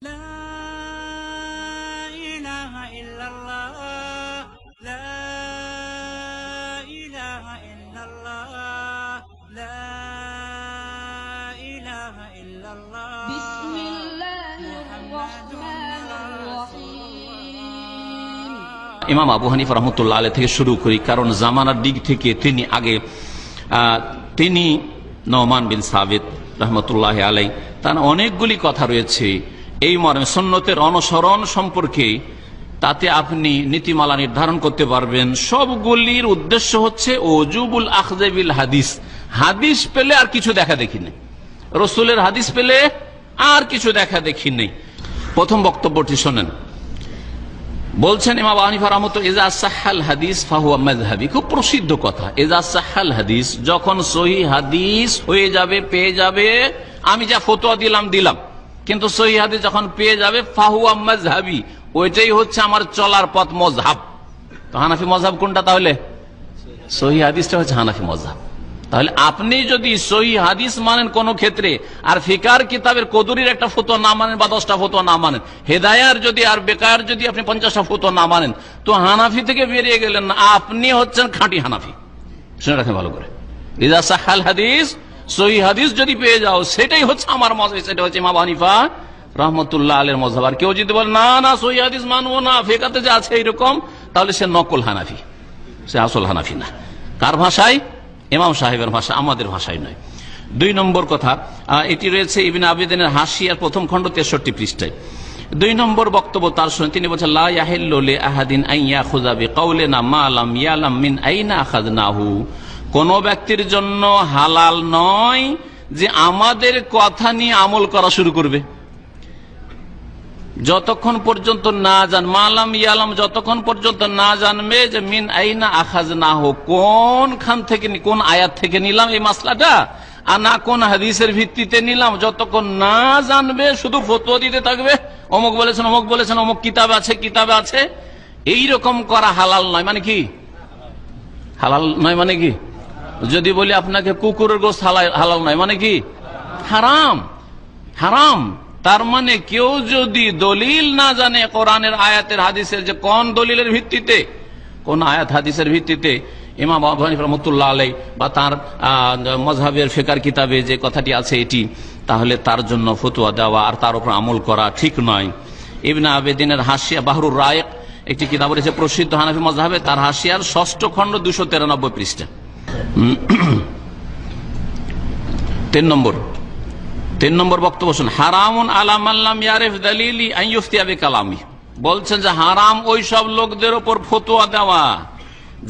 ইমাম আবু হানিফা রহমতুল্লাহ আলাইহি থেকে শুরু করি, কারণ জামানার দিক থেকে তিনি নোমান বিন সাবিত রহমতুল্লাহ আলাইহি তার অনেকগুলি কথা রয়েছে এই মর্মে সুন্নতের অনুসরণ সম্পর্কে, তাতে আপনি নীতিমালা নির্ধারণ করতে পারবেন। সবগুলির উদ্দেশ্য হচ্ছে ওজুবুল আখযে বিল হাদিস, হাদিস পেলে আর কিছু দেখা দেখি নেই, রসুলের হাদিস পেলে আর কিছু দেখা দেখি নেই। প্রথম বক্তব্যটি শোনেন, বলছেন ইমাম আবু হানিফা রাহমাতুল্লাহ ইজা সাহহাল হাদিস ফাহুয়া মাযহাবি, খুব প্রসিদ্ধ কথা। ইজা সাহহাল হাদিস, যখন সহিহ হাদিস হয়ে যাবে, পেয়ে যাবে, আমি যা ফতোয়া দিলাম, কিন্তু সহিহ হাদিস যখন পেয়ে যাবে ফাহুয়া মাযহাবি, ওইটাই হচ্ছে আমার চলার পথ, মযহাব। তো হানাফি মযহাব কোনটা? তাহলে সহিহ হাদিসটা হচ্ছে হানাফি মযহাব। তাহলে আপনি যদি সহিহ হাদিস মানেন কোন ক্ষেত্রে, আর ফিকার কিতাবের কদুরির একটা ফতোয়া না মানেন বা 10টা ফতোয়া না মানেন, হেদায়ার যদি আর বেকার যদি আপনি 50টা ফতোয়া না মানেন, তো হানাফি থেকে বেরিয়ে গেলেন না, আপনি হচ্ছেন খাঁটি হানাফি। শুনে রাখেন ভালো করে, ইজা সাহহাল হাদিস, সহিহ হাদিস যদি পেয়ে যাও, সেটাই হচ্ছে আমার মযহাব, সেটা হচ্ছে ইমাম আবু হানিফা রাহমাতুল্লাহ আলাইহির মযহাব। আর কেউ যদি বলে না না সহিহ হাদিস মানবো না, ফিকাতে যে আছে এরকম, তাহলে সে নকল হানাফি, সে আসল হানাফি না। কার ভাষায়? ইমাম সাহেবের ভাষা, আমাদের ভাষায় নয়। 2 নম্বর কথা, এটি রয়েছে ইবনে আবিদিনের হাসিয়ার প্রথম খণ্ড 63 পৃষ্ঠায়। 2 নম্বর বক্তব্য তার শুনে তিনি বলছেন, লা ইয়াহিল্লু লি আহাদিন আন ইয়াখুযা বিকাউলিনা মা লাম ইয়ালাম মিন আইনা আখাযনাহু, কোন ব্যক্তির জন্য হালাল নয় যে আমাদের কথা নিয়ে আমল করা শুরু করবে, যতক্ষণ পর্যন্ত না জান, মালাম ইয়ালাম, যতক্ষণ পর্যন্ত না জানবে যে মিন আইনা আখাযনাহু, কোন খান থেকে, কোন আয়াত থেকে নিলাম এই মাসলাটা, আর না কোন হাদিসের ভিত্তিতে নিলাম, যতক্ষণ না জানবে শুধু ফতোয়া দিতে থাকবে, অমুক বলেছেন, অমুক বলেছেন, অমুক কিতাবে আছে, এইরকম করা হালাল নয়। মানে কি হালাল নয়? মানে কি, যদি বলি আপনাকে কুকুরের গোশত হালাল নয়, মানে কি হারাম, হারাম। তার মানে কেউ যদি দলিল না জানে কোরআনের, আয়াতের, হাদিসের, যে কোন দলিলের ভিত্তিতে, কোন আয়াত হাদিসের ভিত্তিতে ইমাম আবু হানিফা রাহমাতুল্লাহ আলাইহি বা তার মযহাবের ফিকার কিতাবে যে কথাটি আছে এটি, তাহলে তার জন্য ফতোয়া দেওয়া আর তার উপর আমল করা ঠিক নয়। ইবনে আবিদিনের হাসিয়া বাহরুর রায়েক একটি কিতাব রয়েছে প্রসিদ্ধ হানাফি মযহাবে, তার হাসিয়ার 6ষ্ঠ খণ্ড 293 পৃষ্ঠা। 3 নম্বর বক্তব্য শুন, হারামুন আলা মান লাম ইয়ারিফ দালিলি আন ইফতিয়া বিকালামি, বলছেন যে হারাম ওই সব লোকদের উপর ফতোয়া দেওয়া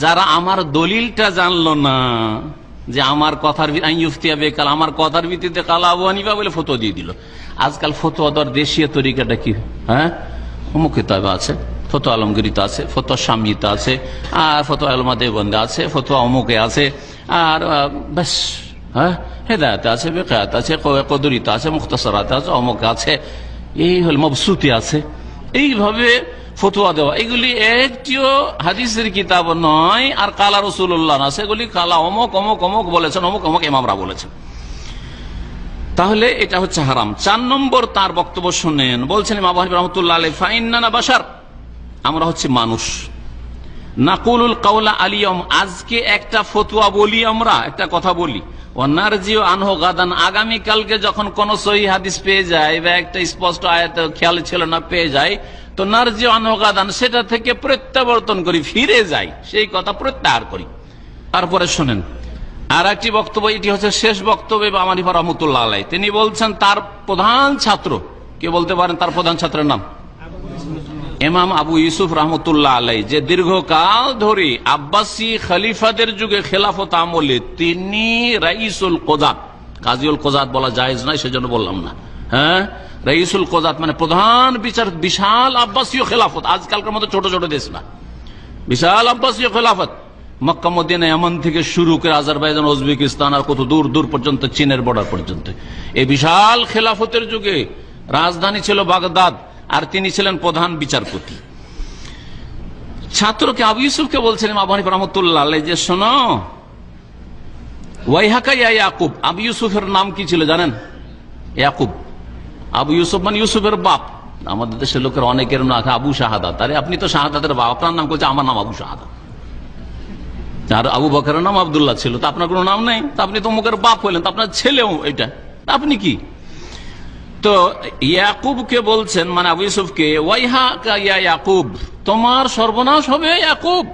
যারা আমার দলিলটা জানলো না, যে আমার কথার আন ইফতিয়া বিকাল, আমার কথার ভিত্তিতে কালা আবু হানিফা বলে ফতোয়া দিয়ে দিল। আজকাল ফতোয়া দেওয়ার দেশীয় তরিকাটা কি, হ্যাঁ, অমুক কিতাবে আছে, ফতোয়া আলমগীরিতে আছে, ফতোয়া শামিতে আছে, আর ফতোয়া আলমা দেওবন্দে আছে, ফতোয়া অমুকে আছে, আর ব্যাস, হ্যাঁ, হেদায়েতে আছে, বেকায়াতে আছে, কদরিতে আছে, মুখতাসারাতে আছে, অমুক আছে, এই হল মবসুতি আছে, এইভাবে ফতোয়া দেওয়া। এগুলি একটিও হাদিসের কিতাব নয়, আর কালা রাসূলুল্লাহ না, সেগুলি কালা অমুক অমুক অমুক বলেছেন, অমুক অমুক ইমামরা বলেছেন, তাহলে এটা হচ্ছে হারাম। 4 নম্বর তার বক্তব্য শুনেন, বলছেন ইমাম আবু হানিফা রাহমাতুল্লাহ আলাইহি, ফাইন্নানা বাশার, আমরা হচ্ছে মানুষ, নাকুলুল কাওলা আলিয়াম, আজকে একটা ফতোয়া বলি, আমরা একটা কথা বলি, ওয়ানারজিউ আনহু গাদান, আগামী কালকে যখন কোন সহিহ হাদিস পেয়ে যায় বা একটা স্পষ্ট আয়াত খেয়াল ছিল না পেয়ে যায়, তো নারজিউ আনহু গাদান, সেটা থেকে প্রত্যাবর্তন করি, ফিরে যাই, সেই কথা প্রত্যাহার করি। তারপরে শুনেন আর একটি বক্তব্য, এটি হচ্ছে শেষ বক্তব্য ইমাম আবু হানিফা রাহমাতুল্লাহ আলাইহি। তিনি বলছেন তার প্রধান ছাত্র, কে বলতে পারেন তার প্রধান ছাত্রের নাম? ইমাম আবু ইউসুফ রাহমাতুল্লাহ আলাইহি, যে দীর্ঘকাল ধরে আব্বাসী খলিফাদের যুগে খেলাফত আমলে তিনি রাইসুল কোজাত, কাজীউল কোজাত বলা জায়েজ নয় সেজন্য বললাম না, হ্যাঁ, রাইসুল কোজাত মানে প্রধান বিচার, বিশাল আব্বাসীয় খেলাফত, আজকালকার মতো ছোট ছোট দেশ না, বিশাল আব্বাসীয় খেলাফত, মক্কা মদিনা ইয়ামান থেকে শুরু করে আজারবাইজান, উজবেকিস্তান, আর কত দূর দূর পর্যন্ত চীনের বর্ডার পর্যন্ত, এই বিশাল খেলাফতের যুগে রাজধানী ছিল বাগদাদ, আর তিনি ছিলেন প্রধান বিচারপতি। ছাত্রকে আবু ইউসুফকে বলছিলেন আবু হানিফা রাহমাতুল্লাহ আলাইহি, যে শোনো, ওয়াইহাকা ইয়া ইয়াকুব, আবু ইউসুফের নাম কি ছিল জানেন? ইয়াকুব। আবু ইউসুফ মানে ইউসুফের বাপ, আমাদের দেশের লোকের অনেকের নাম আবু শাহাদাত। আরে আপনি তো শাহাদাতের বাপ, আপনার নাম করছে, আমার নাম আবু শাহাদাত। আর আবু বকরের নাম আব্দুল্লাহ ছিল, তা আপনার কোনো নাম নেই, তা আপনি তো মুখের বাপ হইলেন, তা আপনার ছেলেও এটা, আপনি কি? তো ইয়াকুবকে বলছেন, মানে আবু ইউসুফকে, ওয়াইহা ইয়া ইয়াকুব, তোমার সর্বনাশ হবে ইয়াকুব।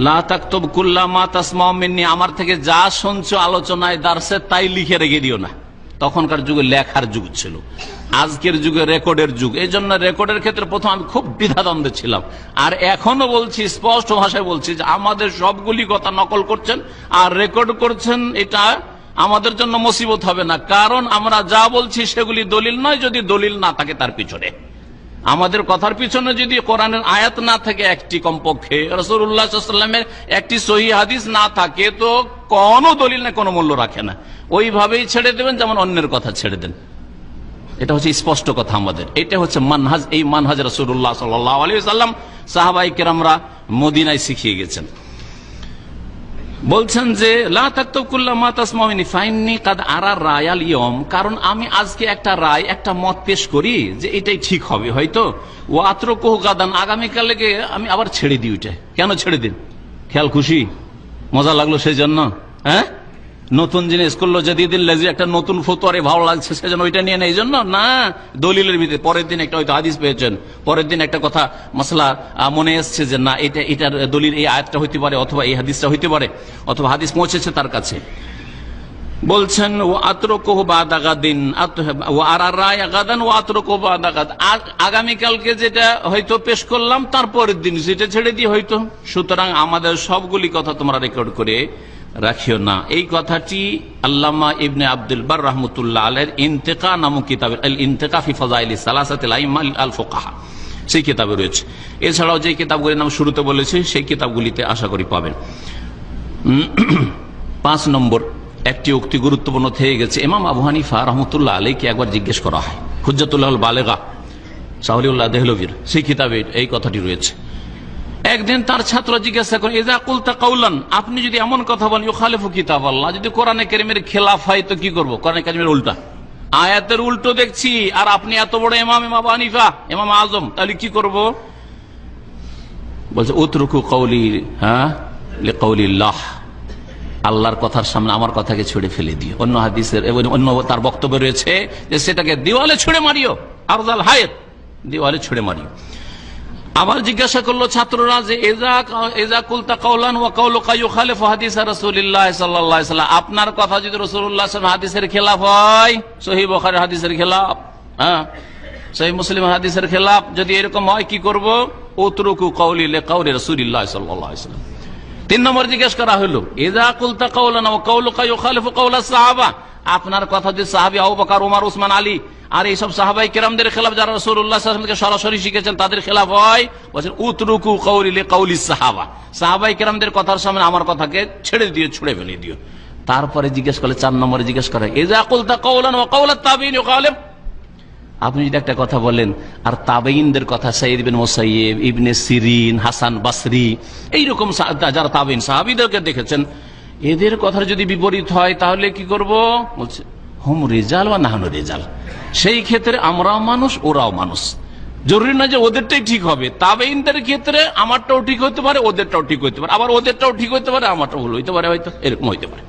লা তাকতুব কুল্লা মা তাসমাউ মিন্নি, আমার থেকে যা শুনছো আলোচনায় দার্সে তাই লিখে রেখে দিও না। তখনকার যুগে লেখার যুগ ছিল, আজকের যুগে রেকর্ডের যুগ। এই জন্য রেকর্ডের ক্ষেত্রে প্রথম আমি খুব দ্বিধাদ্বন্দ্বে ছিলাম, আর এখনো বলছি, স্পষ্ট ভাষায় বলছি যে আমাদের সবগুলি কথা নকল করছেন আর রেকর্ড করছেন, এটা আমাদের জন্য মুসিবত হবে না, কারণ আমরা যা বলছি সেগুলি দলিল নয়। যদি দলিল না থাকে তার পিছনে, আমাদের কথার পিছনে যদি কোরআনের আয়াত না থাকে, একটি কমপক্ষে রাসূলুল্লাহ সাল্লাল্লাহু আলাইহি ওয়াসাল্লামের একটি সহিহ হাদিস না থাকে, তো কোনো দলিল না, কোনো মূল্য রাখে না। ওইভাবেই ছেড়ে দেবেন যেমন অন্যের কথা ছেড়ে দেন। এটা হচ্ছে স্পষ্ট কথা আমাদের, এটা হচ্ছে মানহাজ। এই মানহাজ রাসূলুল্লাহ সাল্লাল্লাহু আলাইহি ওয়াসাল্লাম সাহাবায়ে কেরামরা মদিনায় শিখিয়ে গেছেন। বলছেন যে লা তাকতুব কুল্লা মা তাসমাউ মিন্নি ফাইন্নী কাদ আরা রায়াল ইয়ম, কারণ আমি আজকে একটা রায়, একটা মত পেশ করি যে এটাই ঠিক হবে হয়তো, ও আত্রকুহু গাদান, আগামীকালকে আমি আবার ছেড়ে দিই। ওইটা কেন ছেড়ে দিন? খেয়াল খুশি, মজা লাগলো সেই জন্য? হ্যাঁ, নতুন জিনিস করলো, যদি দিন লেজি একটা নতুন ফতোয়ারে ভালো লাগছে সেজন্য ওইটা নিয়ে নেই, এই জন্য না। দলিলের ভিতরে পরের দিন একটা হয়তো হাদিস পেয়েছেন, পরের দিন একটা কথা মাসলা মনে এসছে যে না এটার দলিল এই আয়াতটা হইতে পারে, অথবা এই হাদিসটা হইতে পারে, অথবা হাদিস পৌঁছেছে তার কাছে। বলছেন ও আতরকুহু বাদা গাদিন, ও আরা রায় গাদান ও আতরকুহু বাদা গাদ, আগামীকালকে যেটা হয়তো পেশ করলাম তারপরের দিন সেটা ছেড়ে দিয়ে হয়তো। সুতরাং আমাদের সবগুলি কথা তোমরা রেকর্ড করে রাখিও না। এই কথাটি আল্লামা ইবনে আব্দুল বার রাহমাতুল্লাহ আলাইহির ইন্তেকা নামক কিতাবে, আল ইন্তেকা ফি ফাযাইলিস সালাসাতিল আইম্মা আল ফুকাহা, সেই কিতাবে রয়েছে। এছাড়াও যে কিতাবগুলির নাম শুরুতে বলেছি সেই কিতাবগুলিতে আশা করি পাবেন। 5 নম্বর একটি উক্তি গুরুত্বপূর্ণ থেকে গেছে। ইমাম আবু হানিফা রাহমাতুল্লাহ আলাইহিকে একবার জিজ্ঞেস করা হয়, হুজ্জাতুল্লাহুল বালেগা সাহলিউল্লাহ দেহলভীর সেই কিতাবে এই কথাটি রয়েছে। একদিন তার ছাত্র জিজ্ঞাসা করেন, ইযা কুলতা কাউলান, আপনি যদি এমন কথা বলেন ইউখালিফু কিতাবাল্লাহ, যদি কোরআনে কারীমের খেলাফ হয় তো কি করব? কোরআনে কারীমের উল্টা, আয়াতের উল্টো দেখছি, আর আপনি এত বড় ইমাম আবু হানিফা, ইমাম আজম, তাহলে কি করব? বলছে উতরুকু কওলি লিকাউলিল্লাহ, আল্লাহর কথার সামনে আমার কথাকে ছুড়ে ফেলে দিও। অন্য হাদিসের অন্য তার বক্তব্য রয়েছে যে সেটাকে দেওয়ালে ছুড়ে মারিও, আরজাল হায়াত, দেওয়ালে ছুড়ে মারিও। আবার জিজ্ঞাসা করলো ছাত্ররা যে ইযা কুলতা কাওলান ওয়া কাওলুকা ইউখালিফু হাদিস রাসূলিল্লাহ সাল্লাল্লাহু আলাইহি ওয়াসাল্লাম, আপনার কথা যদি রাসূলুল্লাহ সাল্লাল্লাহু আলাইহি ওয়াসাল্লাম হাদিসের খেলাফ হয়, সহিহ বুখারীর হাদিসের খেলাফ, হ্যাঁ সহিহ মুসলিম হাদিসের খেলাফ, যদি এরকম হয় কি করব? উতরুকু কওলি লিকাউলি রাসূলিল্লাহ সাল্লাল্লাহু আলাইহি ওয়াসাল্লাম। 3 নম্বর জিজ্ঞেস করা হলো, ইযা কুলতা কাওলান ওয়া কাওলুকা ইউখালিফু কাওলাস সাহাবা, আপনার কথা যদি সাহাবী আবু বকর, ওমর, ওসমান, আলী আর এইসব সাহাবায়ে কেরামদের খেলাফ, যারা রাসূলুল্লাহ সাল্লাল্লাহু আলাইহি ওয়াসাল্লামকে সরাসরি শিখেছেন, তাদের খেলাফ হয়, বলেন উতরুকু কওলি লিকাউলিস সাহাবা, সাহাবায়ে কেরামদের কথার সামনে আমার কথাকে ছেড়ে দিও, ছুড়ে ফেলে দিও। তারপরে জিজ্ঞেস করলে 4 নম্বরে জিজ্ঞেস করে, ইযা কুলতা কাওলান ওয়া কাওলাত তাবিঈন ইউখালিফ, আপনি যদি একটা কথা বলেন আর তাবেঈনদের কথা, সাইয়্যিদ ইবনে মুসাইয়্যিব, ইবনে সিরিন, হাসান বাসরি, এইরকম যারা তাবেঈন সাহাবীদেরকে দেখেছেন, এদের কথার যদি বিপরীত হয় তাহলে কি করব? বলছে হুম রিজাল ওয়া নাহনু রিজাল, সেই ক্ষেত্রে আমরাও মানুষ ওরাও মানুষ, জরুরি না যে ওদেরটাই ঠিক হবে। তাবেঈনদের ক্ষেত্রে আমারটাও ঠিক হতে পারে, ওদেরটাও ঠিক হতে পারে, আবার ওদেরটাও ঠিক হতে পারে, আমারটাও ভুল হইতে পারে, হয়তো এরকম হইতে পারে।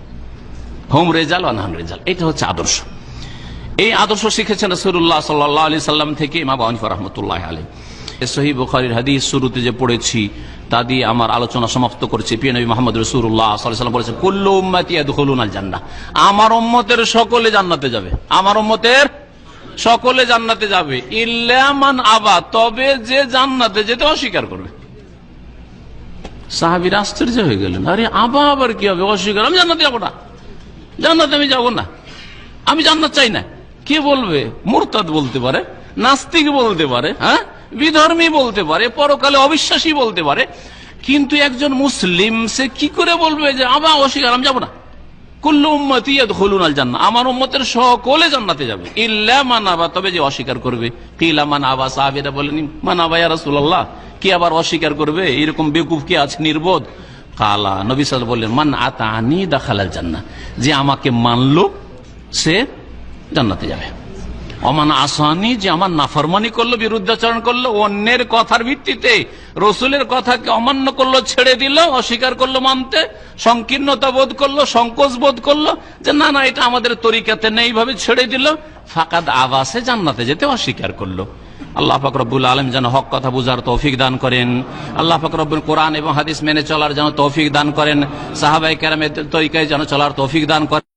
হুম রিজাল ওয়া নাহনু রিজাল, এটা হচ্ছে আদর্শ। এই আদর্শ শিখেছেন রাসূলুল্লাহ সাল্লাল্লাহু আলাইহি সাল্লাম থেকে ইমাম আবু হানিফা রাহমাতুল্লাহি আলাইহি। সহিহ বুখারীর হাদিস শুরুতে যে পড়েছি তা দিয়ে আমার আলোচনা সমাপ্ত করছি। প্রিয় নবী মুহাম্মদ রাসূলুল্লাহ সাল্লাল্লাহু আলাইহি ওয়াসাল্লাম বলেছেন, কুল্লু উম্মতি ইয়াদখুলুনাল জান্নাহ, আমার উম্মতের সকলে জান্নাতে যাবে, আমার উম্মতের সকলে জান্নাতে যাবে, ইল্লা মান আবা, তবে যে জান্নাতে যেতে অস্বীকার করবে। সাহাবীরা আশ্চর্য হয়ে গেলেন, আরে আবা আবার কি হবে? অস্বীকার, আমি জান্নাতে যাব না, জান্নাতে আমি যাব না, আমি জান্নাত চাই না। কে বলবে? মুরতাদ বলতে পারে, নাস্তিক বলতে পারে, হ্যাঁ বিধর্মী বলতে পারে, পরকালে অবিশ্বাসী বলতে পারে, কিন্তু একজন মুসলিম সে কি করে বলবে যে আবা অস্বীকার, আমি যাব না? কুল্লু উম্মতি ইয়াদখুলুনাল জান্নাহ, আমার উম্মতের সকলে জান্নাতে যাবে, ইল্লা মান আবা, তবে যে অস্বীকার করবে। কিলা মান আবা, সাহাবীরা বলেন মান আবা ইয়া রাসূলুল্লাহ, কি আবার অস্বীকার করবে? এরকম বেকুফ কি আছে, নির্বোধ? কালা, নবী সাল্লাল্লাহু আলাইহি ওয়াসাল্লাম বললেন, মান আতানি দাখালাল জান্নাহ, যে আমাকে মানলো সে জান্নাতে যাবে। অমান আসানি, যে আমার নাফরমানি করলো, বিরুদ্ধাচরণ করলো, অন্যের কথার ভিত্তিতে রসুলের কথাকে অমান্য করলো, ছেড়ে দিল, অস্বীকার করলো মানতে, সংকীর্ণতা বোধ করলো, সংকোচ বোধ করলো যে না না এটা আমাদের তরিকাতে নেই, এইভাবে ছেড়ে দিল, ফাকাদ আবাসে, জান্নাতে যেতে অস্বীকার করলো। আল্লাহ পাক রব্বুল আলামিন যেন হক কথা বুঝার তৌফিক দান করেন। আল্লাহ পাক রব্বুল কোরআন এবং হাদিস মেনে চলার যেন তৌফিক দান করেন। সাহাবায়ে কেরামের তরিকায় যেন চলার তৌফিক দান করেন।